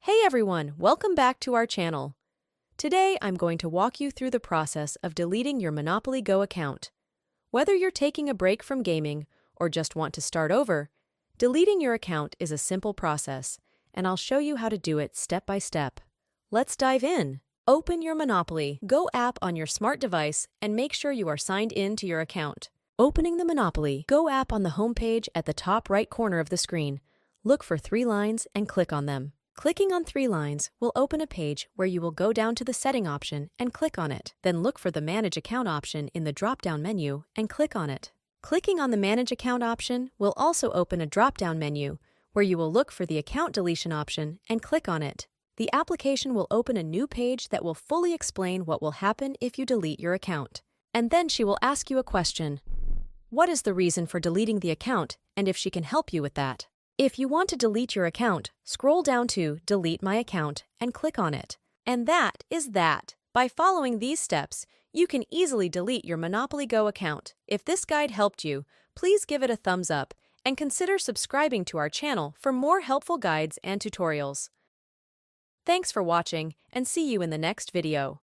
Hey everyone, welcome back to our channel. Today I'm going to walk you through the process of deleting your Monopoly Go account. Whether you're taking a break from gaming or just want to start over, deleting your account is a simple process, and I'll show you how to do it step by step. Let's dive in. Open your Monopoly Go app on your smart device and make sure you are signed in to your account. Opening the Monopoly Go app on the homepage at the top right corner of the screen, look for three lines and click on them. Clicking on three lines will open a page where you will go down to the Setting option and click on it. Then look for the Manage Account option in the drop-down menu and click on it. Clicking on the Manage Account option will also open a drop-down menu where you will look for the Account Deletion option and click on it. The application will open a new page that will fully explain what will happen if you delete your account. And then she will ask you a question. What is the reason for deleting the account, and if she can help you with that? If you want to delete your account, scroll down to Delete My Account and click on it. And that is that. By following these steps, you can easily delete your Monopoly Go account. If this guide helped you, please give it a thumbs up and consider subscribing to our channel for more helpful guides and tutorials. Thanks for watching, and see you in the next video.